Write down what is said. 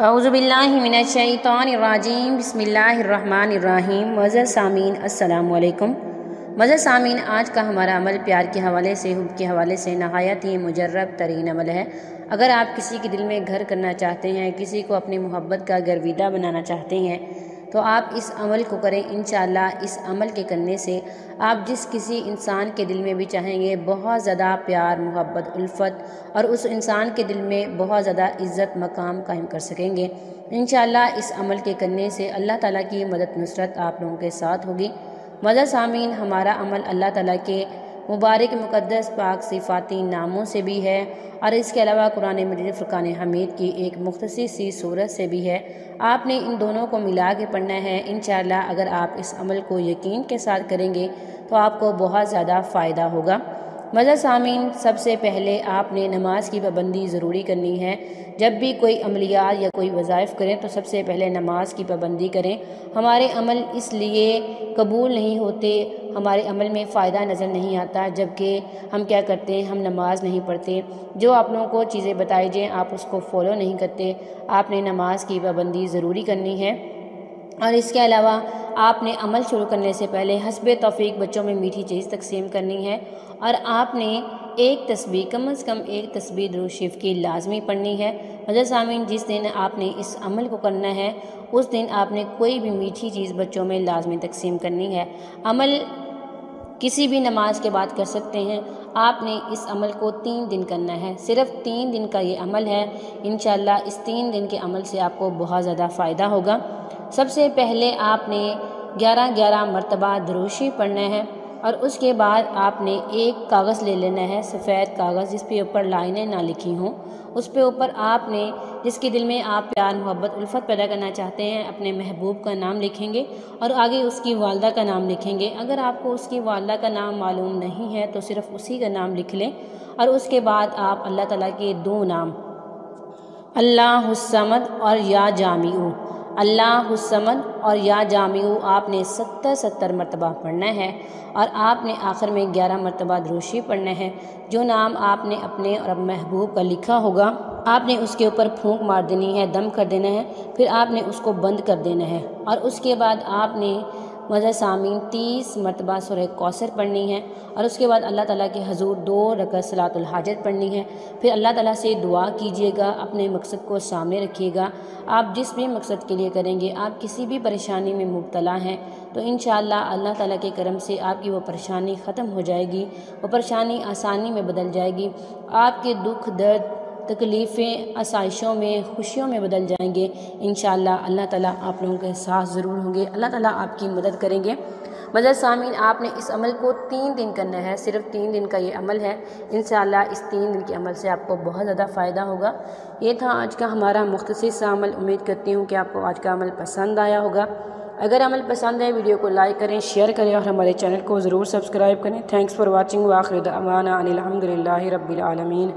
اعوذ باللہ من الشیطان الرجیم بسم اللہ الرحمن الرحیم۔ معزز سامعین السلام علیکم۔ معزز سامعین، آج کا ہمارا عمل پیار کے حوالے سے، حب کے حوالے سے نہایت ہی مجرب ترین عمل ہے۔ اگر آپ کسی کے دل میں گھر کرنا چاہتے ہیں، کسی کو اپنی محبت کا گرویدہ بنانا چاہتے ہیں تو آپ اس عمل کو کریں۔ انشاءاللہ اس عمل کے کرنے سے آپ جس کسی انسان کے دل میں بھی چاہیں گے بہت زیادہ پیار، محبت، الفت اور اس انسان کے دل میں بہت زیادہ عزت مقام قائم کر سکیں گے۔ انشاءاللہ اس عمل کے کرنے سے اللہ تعالیٰ کی مدد نصرت آپ لوگوں کے ساتھ ہوگی۔ معزز سامعین، ہمارا عمل اللہ تعالیٰ کے مبارک مقدس پاک صفاتی ناموں سے بھی ہے اور اس کے علاوہ قرآن مجید فرقان حمید کی ایک مختصر سی سورت سے بھی ہے۔ آپ نے ان دونوں کو ملا کے پڑھنا ہے۔ انشاءاللہ اگر آپ اس عمل کو یقین کے ساتھ کریں گے تو آپ کو بہت زیادہ فائدہ ہوگا۔ معزز سامعین، سب سے پہلے آپ نے نماز کی پابندی ضروری کرنی ہے۔ جب بھی کوئی عملیات یا کوئی وظائف کریں تو سب سے پہلے نماز کی پابندی کریں۔ ہمارے عمل اس لیے قبول نہیں ہوتے، ہمارے عمل میں فائدہ نظر نہیں آتا جبکہ ہم کیا کرتے ہیں، ہم نماز نہیں پڑھتے۔ جو آپ لوگوں کو چیزیں بتائی جائیں آپ اس کو فالو نہیں کرتے۔ آپ نے نماز کی پابندی ضروری کرنی ہے اور اس کے علاوہ آپ نے عمل شروع کرنے سے پہلے حسب توفیق بچوں میں میٹھی چیز تقسیم کرنی ہے اور آپ نے ایک تسبیح، کم از کم ایک تسبیح درود شریف کی لازمی پڑھنی ہے۔ معزز سامعین، جس دن آپ نے اس عمل کو کرنا ہے اس دن آپ نے کوئی بھی میٹھی چیز بچوں میں لازمی تقسیم کرنی ہے۔ عمل کسی بھی نماز کے بعد کر سکتے ہیں۔ آپ نے اس عمل کو 3 دن کرنا ہے، صرف 3 دن کا یہ عمل ہے۔ انشاءاللہ اس 3 دن کے عمل سے آپ کو بہت زیادہ فائدہ ہوگا۔ سب سے پہلے آپ نے 11 مرتبہ درود شریف پڑھنا ہے اور اس کے بعد آپ نے ایک کاغذ لے لینا ہے، سفید کاغذ جس پہ اوپر لائنیں نہ لکھی ہوں۔ اس پہ اوپر آپ نے جس کے دل میں آپ پیار، محبت، الفت پیدا کرنا چاہتے ہیں اپنے محبوب کا نام لکھیں گے اور آگے اس کی والدہ کا نام لکھیں گے۔ اگر آپ کو اس کی والدہ کا نام معلوم نہیں ہے تو صرف اسی کا نام لکھ لیں اور اس کے بعد آپ اللہ تعالیٰ کے 2 نام اللہ الصمد اور یا جامع، اللہ الصمد اور یا جامع آپ نے 70 مرتبہ پڑھنا ہے اور آپ نے آخر میں 11 مرتبہ درود شریف پڑھنا ہے۔ جو نام آپ نے اپنے اور محبوب کا لکھا ہوگا آپ نے اس کے اوپر پھونک مار دینی ہے، دم کر دینا ہے، پھر آپ نے اس کو بند کر دینا ہے اور اس کے بعد آپ نے معزز سامعین 30 مرتبہ سورہ کوثر پڑھنی ہے اور اس کے بعد اللہ تعالیٰ کے حضور 2 رکعت صلاۃ الحاجت پڑھنی ہے۔ پھر اللہ تعالیٰ سے دعا کیجیے گا، اپنے مقصد کو سامنے رکھیے گا۔ آپ جس بھی مقصد کے لیے کریں گے، آپ کسی بھی پریشانی میں مبتلا ہیں تو انشاءاللہ اللہ تعالیٰ کے کرم سے آپ کی وہ پریشانی ختم ہو جائے گی، وہ پریشانی آسانی میں بدل جائے گی۔ آپ کے دکھ، درد، تکلیفیں آسائشوں میں، خوشیوں میں بدل جائیں گے۔ انشاءاللہ اللہ تعالیٰ آپ لوگوں کے ساتھ ضرور ہوں گے، اللہ تعالیٰ آپ کی مدد کریں گے۔ معزز سامعین، آپ نے اس عمل کو 3 دن کرنا ہے، صرف 3 دن کا یہ عمل ہے۔ انشاءاللہ اس 3 دن کے عمل سے آپ کو بہت زیادہ فائدہ ہوگا۔ یہ تھا آج کا ہمارا مختصر سا عمل۔ امید کرتی ہوں کہ آپ کو آج کا عمل پسند آیا ہوگا۔ اگر عمل پسند ہے ویڈیو کو لائک کریں، شیئر کریں اور ہمارے چینل کو ضرور سبسکرائب کریں۔ تھینکس فار واچنگ، وآخر دعوانا ان الحمد للہ رب العالمین۔